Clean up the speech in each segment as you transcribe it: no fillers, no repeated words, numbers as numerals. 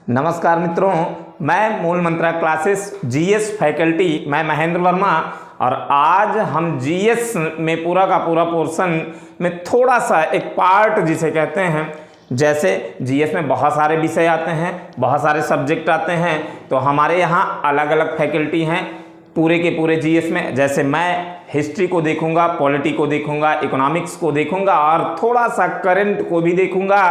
नमस्कार मित्रों, मैं मूल मंत्रा क्लासेस जीएस फैकल्टी मैं महेंद्र वर्मा और आज हम जीएस में पूरा का पूरा पोर्शन में थोड़ा सा एक पार्ट जिसे कहते हैं, जैसे जीएस में बहुत सारे विषय आते हैं, बहुत सारे सब्जेक्ट आते हैं, तो हमारे यहाँ अलग अलग फैकल्टी हैं पूरे के पूरे जीएस में। जैसे मैं हिस्ट्री को देखूंगा, पॉलिटी को देखूंगा, इकोनॉमिक्स को देखूंगा और थोड़ा सा करंट को भी देखूंगा।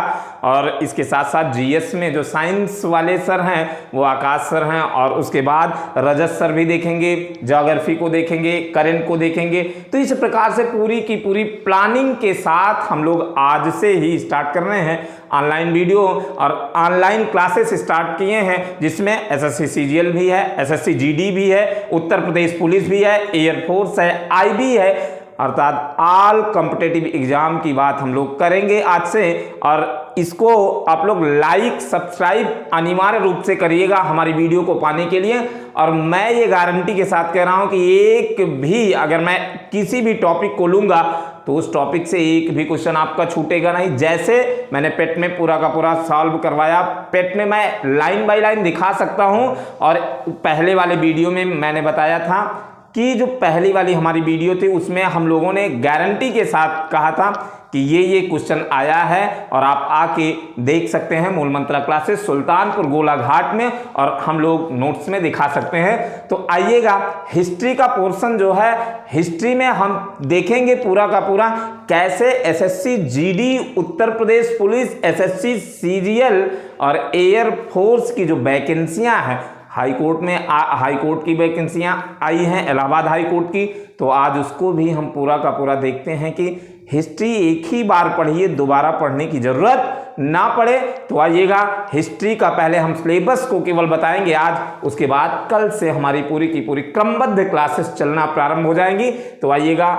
और इसके साथ साथ जीएस में जो साइंस वाले सर हैं वो आकाश सर हैं, और उसके बाद रजत सर भी देखेंगे, ज्योग्राफी को देखेंगे, करंट को देखेंगे। तो इस प्रकार से पूरी की पूरी प्लानिंग के साथ हम लोग आज से ही स्टार्ट कर रहे हैं ऑनलाइन वीडियो और ऑनलाइन क्लासेस स्टार्ट किए हैं, जिसमें एसएससी सीजीएल भी है, एसएससी जीडी भी है, उत्तर प्रदेश पुलिस भी है, एयरफोर्स है, आईबी है, अर्थात ऑल कॉम्पिटिटिव एग्जाम की बात हम लोग करेंगे आज से। और इसको आप लोग लाइक सब्सक्राइब अनिवार्य रूप से करिएगा हमारी वीडियो को पाने के लिए। और मैं ये गारंटी के साथ कह रहा हूं कि एक भी अगर मैं किसी भी टॉपिक को लूंगा तो उस टॉपिक से एक भी क्वेश्चन आपका छूटेगा नहीं। जैसे मैंने पेट में पूरा का पूरा सॉल्व करवाया, पेट में मैं लाइन बाय लाइन दिखा सकता हूं। और पहले वाले वीडियो में मैंने बताया था कि जो पहली वाली हमारी वीडियो थी उसमें हम लोगों ने गारंटी के साथ कहा था कि ये क्वेश्चन आया है और आप आके देख सकते हैं मूल मंत्रा क्लासेस सुल्तानपुर गोलाघाट में, और हम लोग नोट्स में दिखा सकते हैं। तो आइएगा, हिस्ट्री का पोर्शन जो है, हिस्ट्री में हम देखेंगे पूरा का पूरा कैसे SSC GD, Uttar Pradesh police, SSC CGL और एयरफोर्स की जो वैकेंसियां हैं, हाई कोर्ट में हाई कोर्ट की वैकेंसियां आई हैं, इलाहाबाद हाई कोर्ट की, तो आज उसको भी हम पूरा का पूरा देखते हैं कि हिस्ट्री एक ही बार पढ़िए, दोबारा पढ़ने की जरूरत ना पड़े। तो आइएगा, हिस्ट्री का पहले हम सिलेबस को केवल बताएंगे आज, उसके बाद कल से हमारी पूरी की पूरी क्रमबद्ध क्लासेस चलना प्रारंभ हो जाएंगी। तो आइएगा,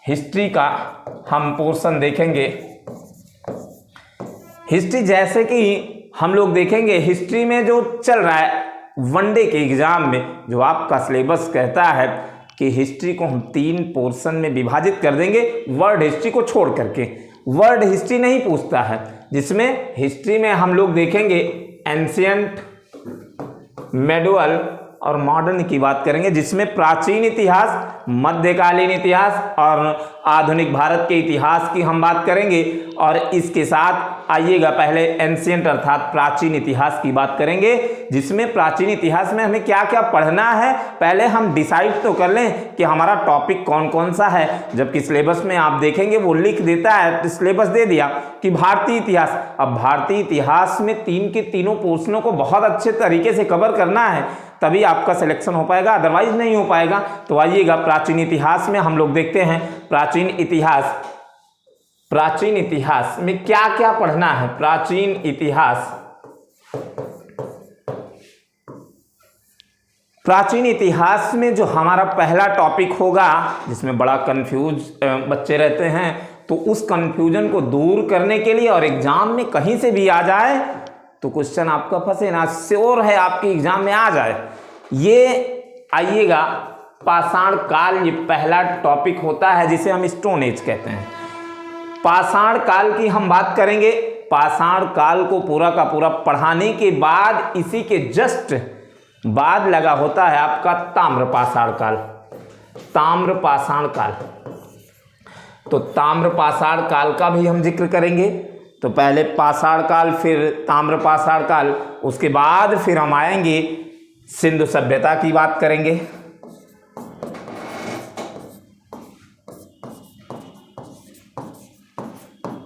हिस्ट्री का हम पोर्शन देखेंगे। हिस्ट्री जैसे कि हम लोग देखेंगे, हिस्ट्री में जो चल रहा है वनडे के एग्जाम में, जो आपका सिलेबस कहता है कि हिस्ट्री को हम 3 पोर्शन में विभाजित कर देंगे, वर्ल्ड हिस्ट्री को छोड़ करके। वर्ल्ड हिस्ट्री नहीं पूछता है, जिसमें हिस्ट्री में हम लोग देखेंगे एंशियंट, मेडुअल और मॉडर्न की बात करेंगे, जिसमें प्राचीन इतिहास, मध्यकालीन इतिहास और आधुनिक भारत के इतिहास की हम बात करेंगे। और इसके साथ आइएगा, पहले एंशियंट अर्थात प्राचीन इतिहास की बात करेंगे, जिसमें प्राचीन इतिहास में हमें क्या क्या पढ़ना है पहले हम डिसाइड तो कर लें कि हमारा टॉपिक कौन कौन सा है। जबकि सिलेबस में आप देखेंगे वो लिख देता है, सिलेबस दे दिया कि भारतीय इतिहास। अब भारतीय इतिहास में 3 के तीनों पोर्शनों को बहुत अच्छे तरीके से कवर करना है, तभी आपका सिलेक्शन हो पाएगा, अदरवाइज नहीं हो पाएगा। तो आइएगा, प्राचीन इतिहास में हम लोग देखते हैं प्राचीन इतिहास। प्राचीन इतिहास में क्या क्या पढ़ना है? प्राचीन इतिहास, प्राचीन इतिहास में जो हमारा पहला टॉपिक होगा, जिसमें बड़ा कंफ्यूज बच्चे रहते हैं, तो उस कंफ्यूजन को दूर करने के लिए और एग्जाम में कहीं से भी आ जाए तो क्वेश्चन आपका फंसे ना, श्योर है आपके एग्जाम में आ जाए। ये आइएगा, पाषाण काल ये पहला टॉपिक होता है, जिसे हम स्टोन एज कहते हैं। पाषाण काल की हम बात करेंगे। पाषाण काल को पूरा का पूरा पढ़ाने के बाद इसी के जस्ट बाद लगा होता है आपका ताम्र पाषाण काल। ताम्र पाषाण काल, तो ताम्र पाषाण काल का भी हम जिक्र करेंगे। तो पहले पाषाण काल, फिर ताम्र पाषाण काल, उसके बाद फिर हम आएंगे सिंधु सभ्यता की बात करेंगे।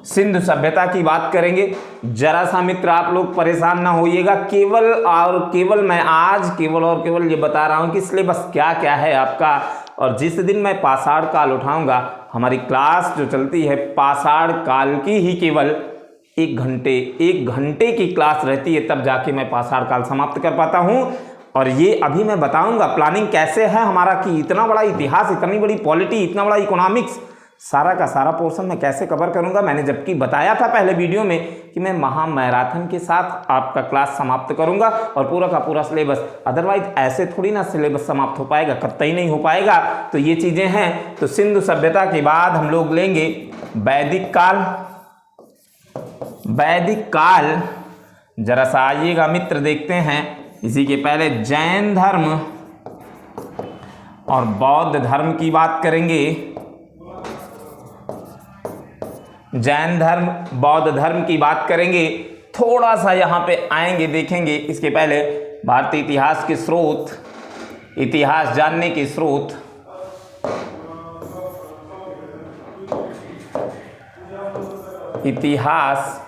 सिंधु सभ्यता की बात करेंगे। जरा सा मित्र आप लोग परेशान ना होइएगा, केवल और केवल मैं आज केवल ये बता रहा हूं कि सिलेबस क्या क्या है आपका। और जिस दिन मैं पाषाण काल उठाऊंगा, हमारी क्लास जो चलती है पाषाण काल की ही केवल 1 घंटे की क्लास रहती है, तब जाके मैं पाषाण काल समाप्त कर पाता हूं। और ये अभी मैं बताऊंगा प्लानिंग कैसे है हमारा, कि इतना बड़ा इतिहास, इतनी बड़ी पॉलिटी, इतना बड़ा इकोनॉमिक्स, सारा का सारा पोर्शन मैं कैसे कवर करूंगा। मैंने जबकि बताया था पहले वीडियो में कि मैं महा मैराथन के साथ आपका क्लास समाप्त करूंगा और पूरा का पूरा सिलेबस, अदरवाइज ऐसे थोड़ी ना सिलेबस समाप्त हो पाएगा, कतई नहीं हो पाएगा। तो ये चीजें हैं। तो सिंधु सभ्यता के बाद हम लोग लेंगे वैदिक काल। वैदिक काल जरा सा आइएगा मित्र, देखते हैं। इसी के पहले जैन धर्म और बौद्ध धर्म की बात करेंगे। जैन धर्म, बौद्ध धर्म की बात करेंगे। थोड़ा सा यहाँ पे आएंगे, देखेंगे। इसके पहले भारतीय इतिहास के स्रोत, इतिहास जानने के स्रोत। इतिहास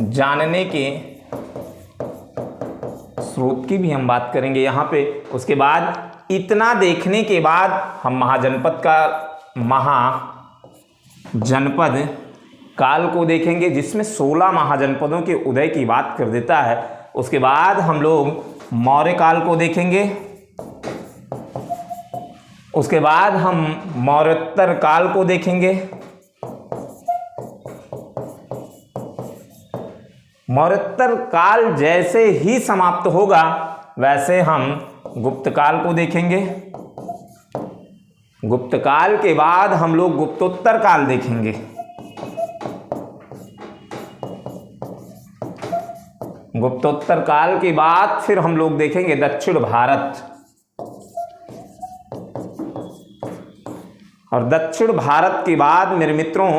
जानने के स्रोत की भी हम बात करेंगे यहाँ पे। उसके बाद इतना देखने के बाद हम महाजनपद काल को देखेंगे, जिसमें 16 महाजनपदों के उदय की बात कर देता है। उसके बाद हम लोग मौर्य काल को देखेंगे। उसके बाद हम मौर्योत्तर काल को देखेंगे। मौर्योत्तर काल जैसे ही समाप्त होगा वैसे हम गुप्त काल को देखेंगे। गुप्त काल के बाद हम लोग गुप्तोत्तर काल देखेंगे। गुप्तोत्तर काल के बाद फिर हम लोग देखेंगे दक्षिण भारत। और दक्षिण भारत के बाद मेरे मित्रों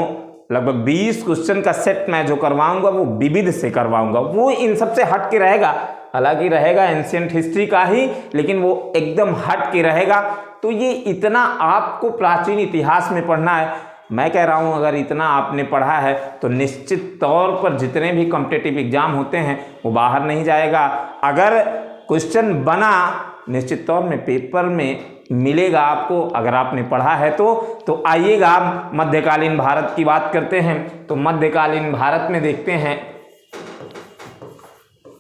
लगभग 20 क्वेश्चन का सेट मैं जो करवाऊंगा वो विविध से करवाऊंगा। वो इन सब से हट के रहेगा, हालांकि रहेगा एंशिएंट हिस्ट्री का ही, लेकिन वो एकदम हट के रहेगा। तो ये इतना आपको प्राचीन इतिहास में पढ़ना है। मैं कह रहा हूँ अगर इतना आपने पढ़ा है तो निश्चित तौर पर जितने भी कॉम्पिटिटिव एग्जाम होते हैं वो बाहर नहीं जाएगा। अगर क्वेश्चन बना निश्चित तौर में पेपर में मिलेगा आपको, अगर आपने पढ़ा है तो आइएगा मध्यकालीन भारत की बात करते हैं। तो मध्यकालीन भारत में देखते हैं,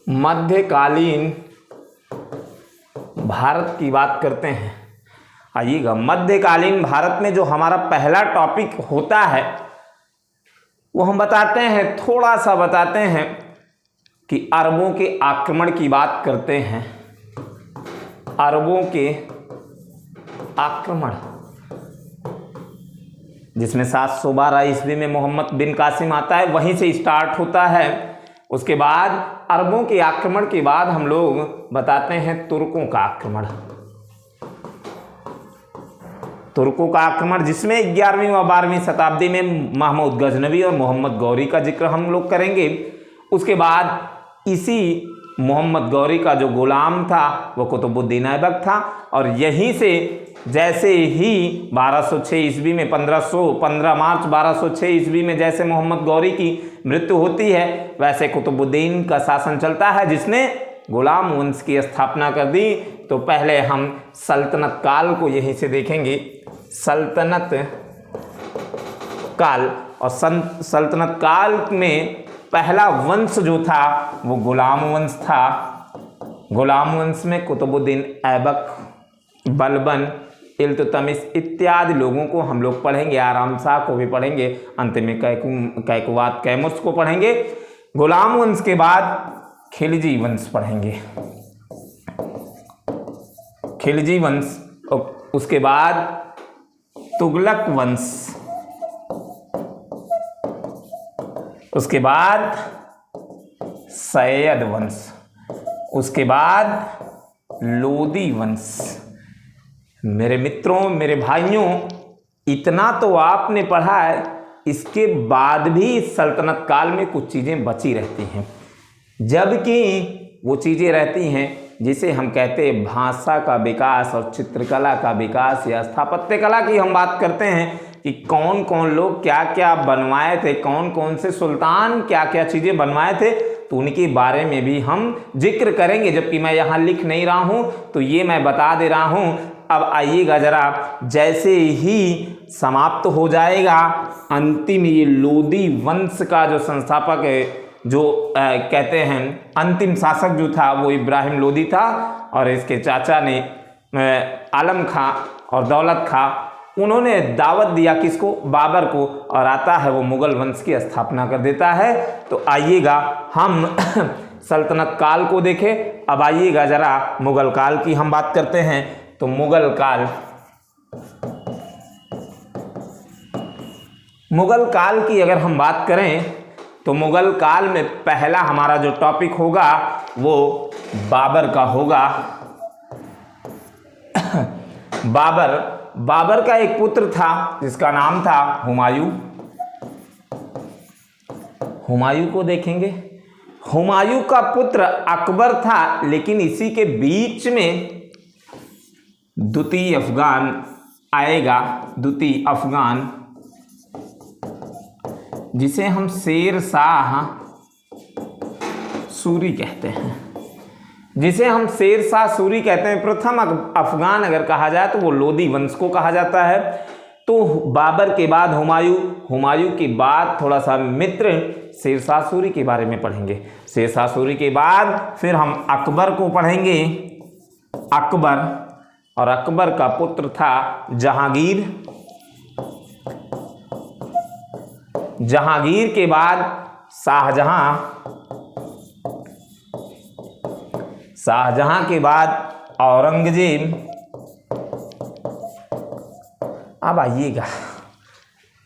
मध्यकालीन भारत की बात करते हैं। आइएगा, मध्यकालीन भारत में जो हमारा पहला टॉपिक होता है वो हम बताते हैं, थोड़ा सा बताते हैं कि अरबों के आक्रमण की बात करते हैं। अरबों के आक्रमण, जिसमें 712 ईस्वी में मोहम्मद बिन कासिम आता है, वहीं से स्टार्ट होता है। उसके बाद अरबों के आक्रमण के बाद हम लोग बताते हैं तुर्कों का आक्रमण। तुर्कों का आक्रमण जिसमें 11वीं व 12वीं शताब्दी में महमूद गजनवी और मोहम्मद गौरी का जिक्र हम लोग करेंगे। उसके बाद इसी मोहम्मद गौरी का जो गुलाम था वो कुतुबुद्दीन ऐबक था, और यहीं से जैसे ही 1206 ईस्वी में 15 मार्च 1206 ईस्वी में जैसे मोहम्मद गौरी की मृत्यु होती है, वैसे कुतुबुद्दीन का शासन चलता है जिसने गुलाम वंश की स्थापना कर दी। तो पहले हम सल्तनत काल को यहीं से देखेंगे। सल्तनत काल, और सल्तनत काल में पहला वंश जो था वो गुलाम वंश था। गुलाम वंश में कुतुबुद्दीन ऐबक, बलबन, इल्तुतमिश इत्यादि लोगों को हम लोग पढ़ेंगे। आराम शाह को भी पढ़ेंगे, अंत में कैकुवात कैमुस को पढ़ेंगे। गुलाम वंश के बाद खिलजी वंश पढ़ेंगे, खिलजी वंश। उसके बाद तुगलक वंश, उसके बाद सैयद वंश, उसके बाद लोदी वंश। मेरे मित्रों, मेरे भाइयों, इतना तो आपने पढ़ा है, इसके बाद भी सल्तनत काल में कुछ चीज़ें बची रहती हैं, जबकि वो चीज़ें रहती हैं जिसे हम कहते हैं भाषा का विकास और चित्रकला का विकास या स्थापत्य कला की हम बात करते हैं कि कौन कौन लोग क्या क्या बनवाए थे, कौन कौन से सुल्तान क्या क्या चीज़ें बनवाए थे, तो उनके बारे में भी हम जिक्र करेंगे। जबकि मैं यहाँ लिख नहीं रहा हूँ तो ये मैं बता दे रहा हूँ। अब आइएगा जरा, जैसे ही समाप्त हो जाएगा अंतिम ये लोदी वंश का जो संस्थापक है, जो कहते हैं अंतिम शासक जो था वो इब्राहिम लोदी था, और इसके चाचा ने आलम खां और दौलत खां, उन्होंने दावत दिया किसको, बाबर को, और आता है वो मुगल वंश की स्थापना कर देता है। तो आइएगा हम सल्तनत काल को देखें। अब आइएगा जरा मुगल काल की हम बात करते हैं। तो मुगल काल, मुगल काल की अगर हम बात करें तो मुगल काल में पहला हमारा जो टॉपिक होगा वो बाबर का होगा। बाबर का एक पुत्र था जिसका नाम था हुमायूं। हुमायूं को देखेंगे। हुमायूं का पुत्र अकबर था, लेकिन इसी के बीच में द्वितीय अफगान आएगा। द्वितीय अफगान, जिसे हम शेर शाह सूरी कहते हैं, जिसे हम शेर शाह सूरी कहते हैं। प्रथम अफगान अगर कहा जाए तो वो लोदी वंश को कहा जाता है। तो बाबर के बाद हुमायूं, हुमायूं के बाद थोड़ा सा मित्र शेर शाह सूरी के बारे में पढ़ेंगे। शेर शाह सूरी के बाद फिर हम अकबर को पढ़ेंगे। अकबर, और अकबर का पुत्र था जहांगीर। जहांगीर के बाद शाहजहां। शाहजहां के बाद औरंगजेब। अब आइएगा,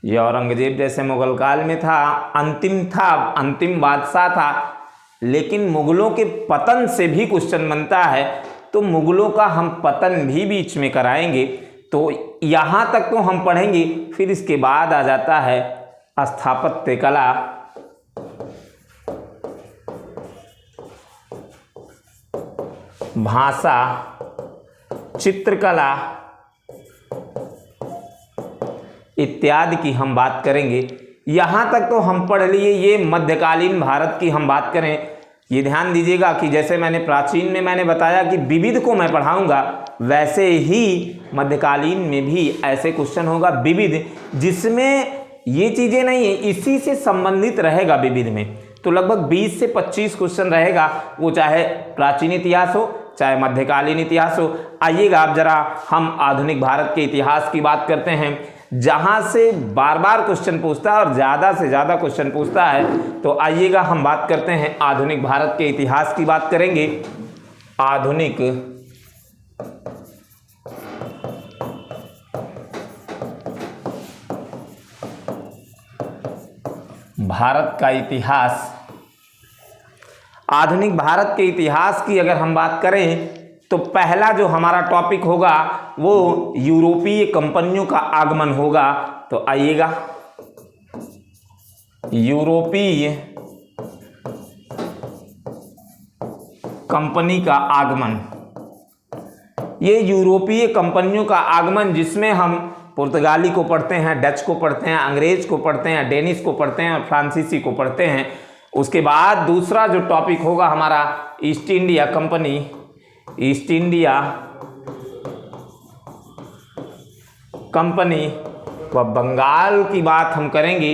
ये औरंगजेब जैसे मुगल काल में था, अंतिम बादशाह था, लेकिन मुगलों के पतन से भी क्वेश्चन बनता है, तो मुगलों का हम पतन भी बीच में कराएंगे। तो यहाँ तक तो हम पढ़ेंगे, फिर इसके बाद आ जाता है स्थापत्य कला। भाषा, चित्रकला इत्यादि की हम बात करेंगे। यहाँ तक तो हम पढ़ लिए। ये मध्यकालीन भारत की हम बात करें, ये ध्यान दीजिएगा कि जैसे मैंने प्राचीन में मैंने बताया कि विविध को मैं पढ़ाऊंगा, वैसे ही मध्यकालीन में भी ऐसे क्वेश्चन होगा विविध, जिसमें ये चीज़ें नहीं है, इसी से संबंधित रहेगा विविध में। तो लगभग 20 से 25 क्वेश्चन रहेगा, वो चाहे प्राचीन इतिहास हो चाहे मध्यकालीन इतिहास हो। आइएगा अब जरा हम आधुनिक भारत के इतिहास की बात करते हैं, जहाँ से बार बार क्वेश्चन पूछता है और ज़्यादा से ज़्यादा क्वेश्चन पूछता है। तो आइएगा हम बात करते हैं आधुनिक भारत के इतिहास की बात करेंगे। आधुनिक भारत का इतिहास। आधुनिक भारत के इतिहास की अगर हम बात करें तो पहला जो हमारा टॉपिक होगा वो यूरोपीय कंपनियों का आगमन होगा। तो आइएगा, यूरोपीय कंपनी का आगमन। ये यूरोपीय कंपनियों का आगमन, जिसमें हम पुर्तगाली को पढ़ते हैं, डच को पढ़ते हैं, अंग्रेज को पढ़ते हैं, डेनिश को पढ़ते हैं और फ्रांसीसी को पढ़ते हैं। उसके बाद दूसरा जो टॉपिक होगा हमारा east India company. East India company व बंगाल की बात हम करेंगे।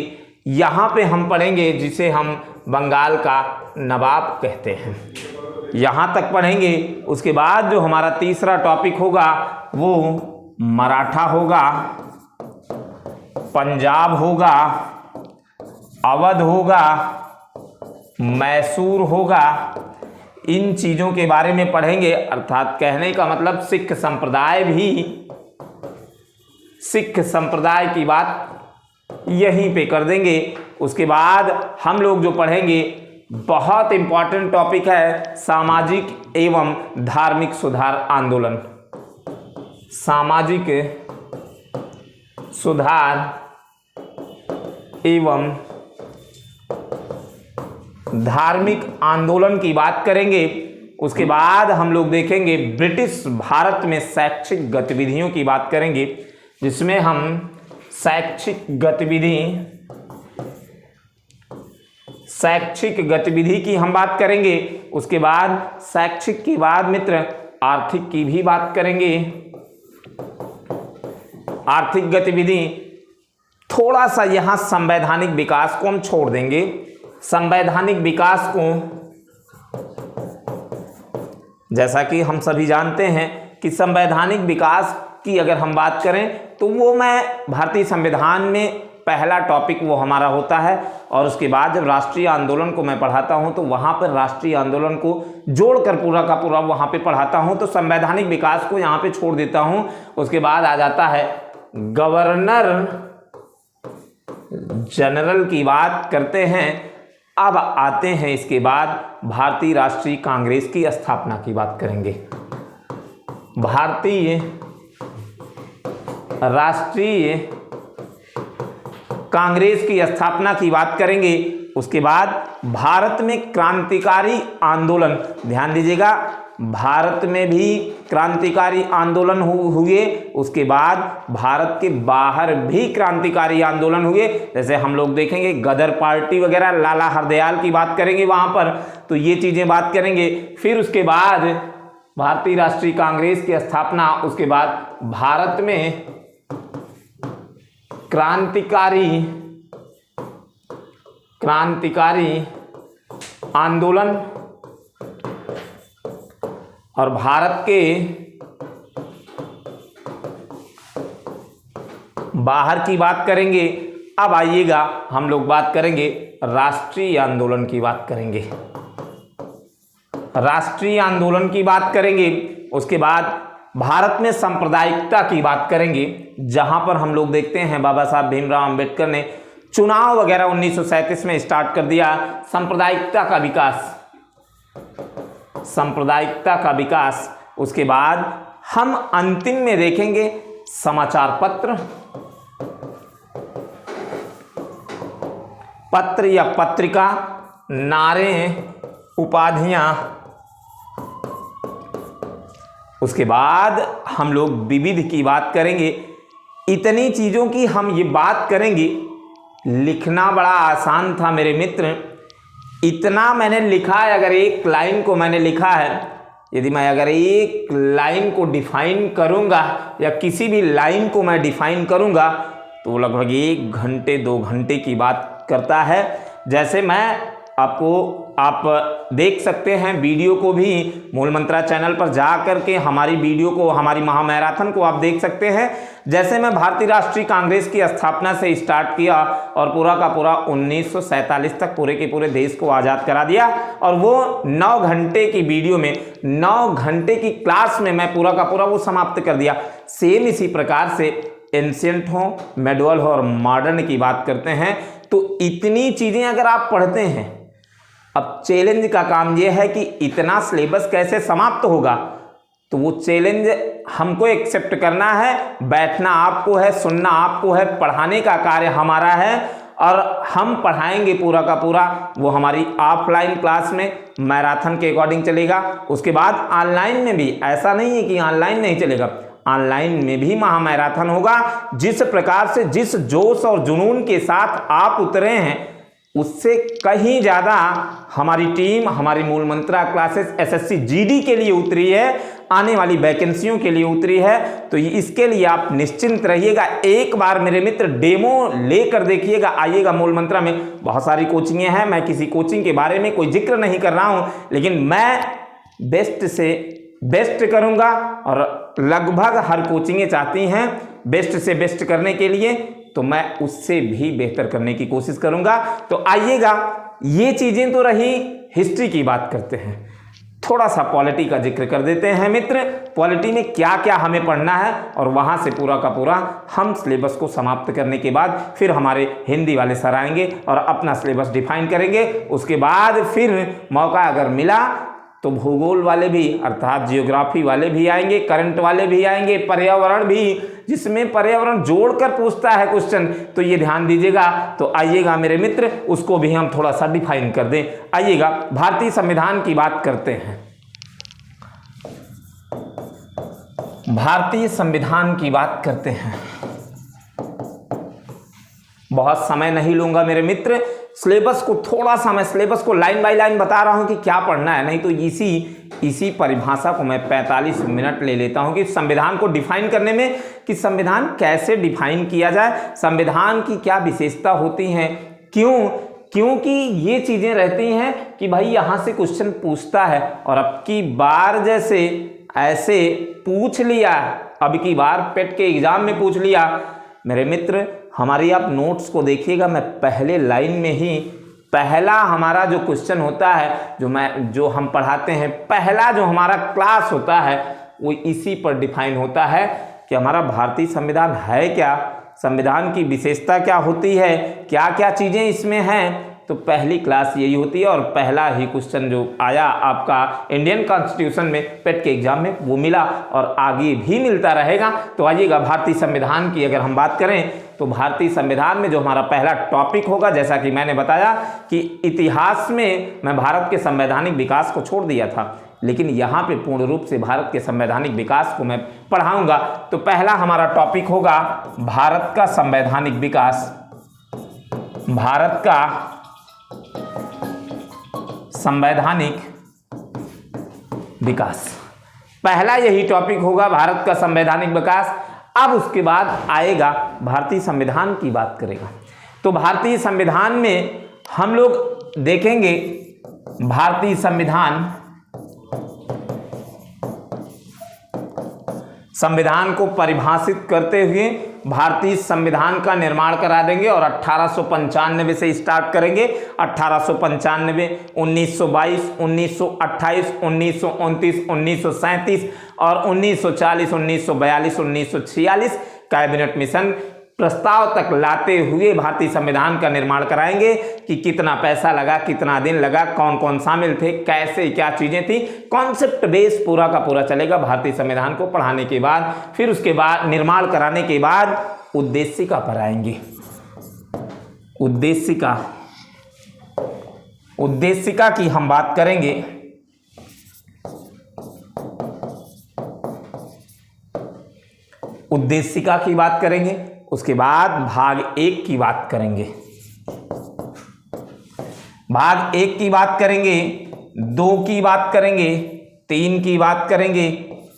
यहाँ पे हम पढ़ेंगे जिसे हम बंगाल का नवाब कहते हैं, यहाँ तक पढ़ेंगे। उसके बाद जो हमारा तीसरा टॉपिक होगा वो मराठा होगा, पंजाब होगा, अवध होगा, मैसूर होगा। इन चीज़ों के बारे में पढ़ेंगे। अर्थात कहने का मतलब सिख संप्रदाय भी, सिख संप्रदाय की बात यहीं पे कर देंगे। उसके बाद हम लोग जो पढ़ेंगे, बहुत इंपॉर्टेंट टॉपिक है सामाजिक एवं धार्मिक सुधार आंदोलन। सामाजिक सुधार एवं धार्मिक आंदोलन की बात करेंगे। उसके बाद हम लोग देखेंगे ब्रिटिश भारत में शैक्षिक गतिविधियों की बात करेंगे, जिसमें हम शैक्षिक गतिविधि की हम बात करेंगे। उसके बाद शैक्षिक के बाद मित्र आर्थिक की भी बात करेंगे। आर्थिक गतिविधि, थोड़ा सा यहाँ संवैधानिक विकास को हम छोड़ देंगे। संवैधानिक विकास को, जैसा कि हम सभी जानते हैं कि संवैधानिक विकास की अगर हम बात करें तो वो मैं भारतीय संविधान में पहला टॉपिक वो हमारा होता है। और उसके बाद जब राष्ट्रीय आंदोलन को मैं पढ़ाता हूँ तो वहाँ पर राष्ट्रीय आंदोलन को जोड़कर पूरा का पूरा वहाँ पे पढ़ाता हूँ। तो संवैधानिक विकास को यहाँ पे छोड़ देता हूँ। उसके बाद आ जाता है गवर्नर जनरल की बात करते हैं। अब आते हैं इसके बाद भारतीय राष्ट्रीय कांग्रेस की स्थापना की बात करेंगे। भारतीय राष्ट्रीय कांग्रेस की स्थापना की बात करेंगे। उसके बाद भारत में क्रांतिकारी आंदोलन, ध्यान दीजिएगा, भारत में भी क्रांतिकारी आंदोलन हुए। उसके बाद भारत के बाहर भी क्रांतिकारी आंदोलन हुए। जैसे हम लोग देखेंगे गदर पार्टी वगैरह, लाला हरदयाल की बात करेंगे वहां पर, तो ये चीजें बात करेंगे। फिर उसके बाद भारतीय राष्ट्रीय कांग्रेस की स्थापना, उसके बाद भारत में क्रांतिकारी आंदोलन और भारत के बाहर की बात करेंगे। अब आइएगा हम लोग बात करेंगे राष्ट्रीय आंदोलन की बात करेंगे। राष्ट्रीय आंदोलन की बात करेंगे। उसके बाद भारत में सांप्रदायिकता की बात करेंगे, जहां पर हम लोग देखते हैं बाबा साहब भीमराव अंबेडकर ने चुनाव वगैरह 1937 में स्टार्ट कर दिया। सांप्रदायिकता का विकास। उसके बाद हम अंतिम में देखेंगे समाचार पत्र या पत्रिका, नारे, उपाधियां। उसके बाद हम लोग विविध की बात करेंगे। इतनी चीजों की हम ये बात करेंगे। लिखना बड़ा आसान था मेरे मित्र, इतना मैंने लिखा है। अगर एक लाइन को मैंने लिखा है, यदि मैं अगर एक लाइन को डिफाइन करूंगा या किसी भी लाइन को मैं डिफाइन करूंगा तो लगभग 1 घंटे 2 घंटे की बात करता है। जैसे मैं आप देख सकते हैं वीडियो को भी मूल मंत्रा चैनल पर जा करके हमारी वीडियो को, हमारी महामैराथन को आप देख सकते हैं। जैसे मैं भारतीय राष्ट्रीय कांग्रेस की स्थापना से स्टार्ट किया और पूरा का पूरा 1947 तक पूरे के पूरे देश को आज़ाद करा दिया, और वो 9 घंटे की वीडियो में, 9 घंटे की क्लास में मैं पूरा का पूरा वो समाप्त कर दिया। सेम इसी प्रकार से एंशिएंट हो, मेडुअल हो और मॉडर्न की बात करते हैं तो इतनी चीज़ें अगर आप पढ़ते हैं, अब चैलेंज का काम यह है कि इतना सिलेबस कैसे समाप्त होगा, तो वो चैलेंज हमको एक्सेप्ट करना है। बैठना आपको है, सुनना आपको है, पढ़ाने का कार्य हमारा है और हम पढ़ाएंगे पूरा का पूरा। वो हमारी ऑफलाइन क्लास में मैराथन के अकॉर्डिंग चलेगा। उसके बाद ऑनलाइन में भी, ऐसा नहीं है कि ऑनलाइन नहीं चलेगा, ऑनलाइन में भी महामैराथन होगा। जिस प्रकार से, जिस जोश और जुनून के साथ आप उतरे हैं, उससे कहीं ज़्यादा हमारी टीम, हमारी मूल मंत्रा क्लासेस एसएससी जीडी के लिए उतरी है, आने वाली वैकेंसियों के लिए उतरी है। तो इसके लिए आप निश्चिंत रहिएगा। एक बार मेरे मित्र डेमो लेकर देखिएगा, आइएगा मूल मंत्रा में। बहुत सारी कोचिंगें हैं, मैं किसी कोचिंग के बारे में कोई जिक्र नहीं कर रहा हूं, लेकिन मैं बेस्ट से बेस्ट करूंगा और लगभग हर कोचिंगें चाहती हैं बेस्ट से बेस्ट करने के लिए, तो मैं उससे भी बेहतर करने की कोशिश करूंगा। तो आइएगा, ये चीजें तो रही, हिस्ट्री की बात करते हैं। थोड़ा सा पॉलिटी का जिक्र कर देते हैं मित्र। पॉलिटी में क्या क्या हमें पढ़ना है, और वहां से पूरा का पूरा हम सिलेबस को समाप्त करने के बाद फिर हमारे हिंदी वाले सर आएंगे और अपना सिलेबस डिफाइन करेंगे। उसके बाद फिर मौका अगर मिला तो भूगोल वाले भी, अर्थात जियोग्राफी वाले भी आएंगे, करंट वाले भी आएंगे, पर्यावरण भी, जिसमें पर्यावरण जोड़कर पूछता है क्वेश्चन, तो ये ध्यान दीजिएगा। तो आइएगा मेरे मित्र, उसको भी हम थोड़ा सा डिफाइन कर दें। आइएगा भारतीय संविधान की बात करते हैं। भारतीय संविधान की बात करते हैं। बहुत समय नहीं लूंगा मेरे मित्र, सिलेबस को थोड़ा सा, मैं सिलेबस को लाइन बाय लाइन बता रहा हूं कि क्या पढ़ना है, नहीं तो इसी परिभाषा को मैं 45 मिनट ले लेता हूं कि संविधान को डिफाइन करने में, कि संविधान कैसे डिफाइन किया जाए, संविधान की क्या विशेषता होती हैं, क्योंकि ये चीजें रहती हैं कि भाई यहां से क्वेश्चन पूछता है, और अब की बार जैसे ऐसे पूछ लिया, अब की बार पेट के एग्जाम में पूछ लिया। मेरे मित्र, हमारी आप नोट्स को देखिएगा, मैं पहले लाइन में ही पहला हमारा जो क्वेश्चन होता है, जो हम पढ़ाते हैं, पहला जो हमारा क्लास होता है वो इसी पर डिफाइन होता है कि हमारा भारतीय संविधान है क्या, संविधान की विशेषता क्या होती है, क्या क्या चीज़ें इसमें हैं, तो पहली क्लास यही होती है और पहला ही क्वेश्चन जो आया आपका इंडियन कॉन्स्टिट्यूशन में पेट के एग्जाम में वो मिला और आगे भी मिलता रहेगा। तो आइएगा भारतीय संविधान की अगर हम बात करें तो भारतीय संविधान में जो हमारा पहला टॉपिक होगा, जैसा कि मैंने बताया कि इतिहास में मैं भारत के संवैधानिक विकास को छोड़ दिया था, लेकिन यहाँ पे पूर्ण रूप से भारत के संवैधानिक विकास को मैं पढ़ाऊंगा। तो पहला हमारा टॉपिक होगा भारत का संवैधानिक विकास। भारत का संवैधानिक विकास, पहला यही टॉपिक होगा, भारत का संवैधानिक विकास। अब उसके बाद आएगा भारतीय संविधान की बात करेगा। तो भारतीय संविधान में हम लोग देखेंगे भारतीय संविधान को परिभाषित करते हुए भारतीय संविधान का निर्माण करा देंगे और 1895 से स्टार्ट करेंगे। 1895, 1922, 1928, 1929, 1937 और 1940, 1942, 1946 कैबिनेट मिशन प्रस्ताव तक लाते हुए भारतीय संविधान का निर्माण कराएंगे कि कितना पैसा लगा, कितना दिन लगा, कौन कौन शामिल थे, कैसे क्या चीजें थी। कॉन्सेप्ट बेस पूरा का पूरा चलेगा भारतीय संविधान को पढ़ाने के बाद। फिर उसके बाद निर्माण कराने के बाद उद्देशिका पर आएंगे। उद्देशिका की हम बात करेंगे। उद्देशिका की बात करेंगे, उसके बाद भाग 1 की बात करेंगे। भाग 1 की बात करेंगे, 2 की बात करेंगे, 3 की बात करेंगे,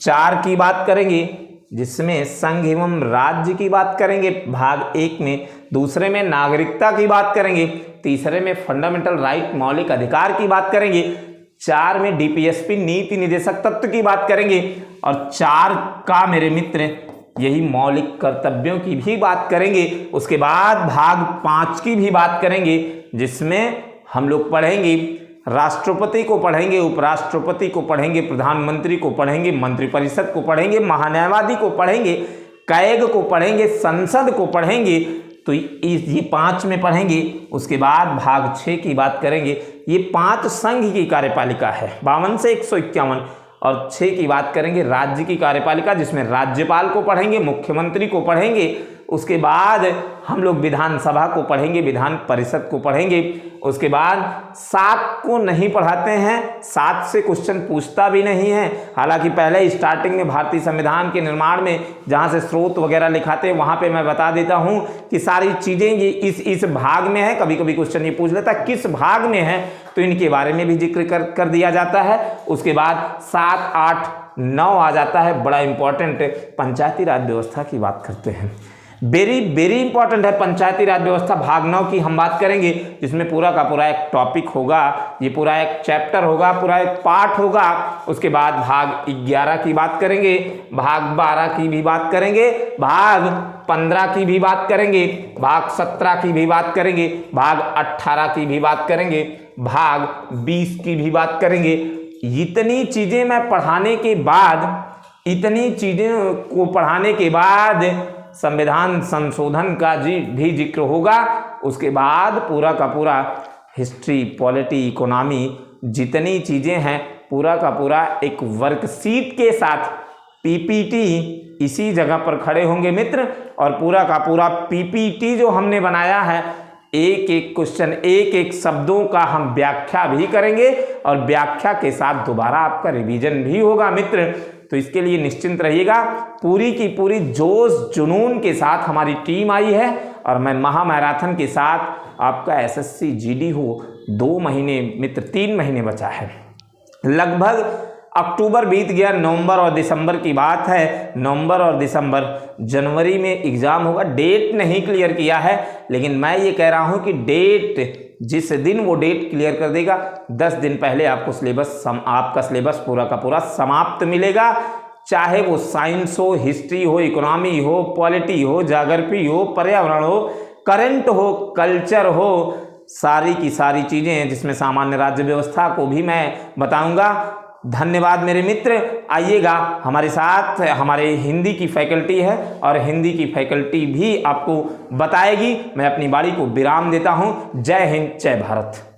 4 की बात करेंगे, जिसमें संघ एवं राज्य की बात करेंगे भाग 1 में। दूसरे में नागरिकता की बात करेंगे। तीसरे में फंडामेंटल राइट मौलिक अधिकार की बात करेंगे। 4 में डीपीएसपी नीति निर्देशक तत्व की बात करेंगे। और 4 का मेरे मित्र यही मौलिक कर्तव्यों की भी बात करेंगे। उसके बाद भाग 5 की भी बात करेंगे, जिसमें हम लोग पढ़ेंगे राष्ट्रपति को पढ़ेंगे, उपराष्ट्रपति को पढ़ेंगे, प्रधानमंत्री को पढ़ेंगे, मंत्रिपरिषद को पढ़ेंगे, महान्यायवादी को पढ़ेंगे, कैग को पढ़ेंगे, संसद को पढ़ेंगे। तो ये 5 में पढ़ेंगे। उसके बाद भाग 6 की बात करेंगे। ये 5 संघ की कार्यपालिका है, 52 से 151। और 6 की बात करेंगे राज्य की कार्यपालिका, जिसमें राज्यपाल को पढ़ेंगे, मुख्यमंत्री को पढ़ेंगे। उसके बाद हम लोग विधानसभा को पढ़ेंगे, विधान परिषद को पढ़ेंगे। उसके बाद 7 को नहीं पढ़ाते हैं, 7 से क्वेश्चन पूछता भी नहीं है। हालांकि पहले स्टार्टिंग में भारतीय संविधान के निर्माण में जहां से स्रोत वगैरह लिखाते हैं वहां पे मैं बता देता हूं कि सारी चीजें ये इस भाग में है। कभी कभी क्वेश्चन ये पूछ लेता है किस भाग में है, तो इनके बारे में भी जिक्र कर दिया जाता है। उसके बाद 7, 8, 9 आ जाता है, बड़ा इंपॉर्टेंट पंचायती राज व्यवस्था की बात करते हैं। वेरी इंपॉर्टेंट है पंचायती राज व्यवस्था। भाग 9 की हम बात करेंगे, जिसमें पूरा का पूरा एक टॉपिक होगा, ये पूरा एक चैप्टर होगा, पूरा एक पार्ट होगा। उसके बाद भाग 11 की बात करेंगे, भाग 12 की भी बात करेंगे, भाग 15 की भी बात करेंगे, भाग 17 की भी बात करेंगे, भाग 18 की भी बात करेंगे, भाग 20 की भी बात करेंगे। इतनी चीजें मैं पढ़ाने के बाद, इतनी चीजें को पढ़ाने के बाद संविधान संशोधन का भी जिक्र होगा। उसके बाद पूरा का पूरा हिस्ट्री, पॉलिटी, इकोनॉमी, जितनी चीजें हैं पूरा का पूरा एक वर्कशीट के साथ पीपीटी इसी जगह पर खड़े होंगे मित्र। और पूरा का पूरा पीपीटी जो हमने बनाया है, एक एक क्वेश्चन, एक एक शब्दों का हम व्याख्या भी करेंगे और व्याख्या के साथ दोबारा आपका रिवीजन भी होगा मित्र। तो इसके लिए निश्चिंत रहिएगा, पूरी की पूरी जोश जुनून के साथ हमारी टीम आई है। और मैं महामैराथन के साथ आपका एसएससी जीडी हो 2 महीने मित्र, 3 महीने बचा है। लगभग अक्टूबर बीत गया, नवंबर और दिसंबर की बात है। नवंबर और दिसंबर, जनवरी में एग्जाम होगा। डेट नहीं क्लियर किया है, लेकिन मैं ये कह रहा हूं कि डेट जिस दिन वो डेट क्लियर कर देगा, 10 दिन पहले आपको आपका सिलेबस पूरा का पूरा समाप्त मिलेगा। चाहे वो साइंस हो, हिस्ट्री हो, इकोनॉमी हो, पॉलिटी हो, ज्योग्राफी हो, पर्यावरण हो, करंट हो, कल्चर हो, सारी की सारी चीज़ें, जिसमें सामान्य राज्य व्यवस्था को भी मैं बताऊंगा। धन्यवाद मेरे मित्र। आइएगा हमारे साथ, हमारे हिंदी की फैकल्टी है और हिंदी की फैकल्टी भी आपको बताएगी। मैं अपनी बारी को विराम देता हूँ। जय हिंद, जय भारत।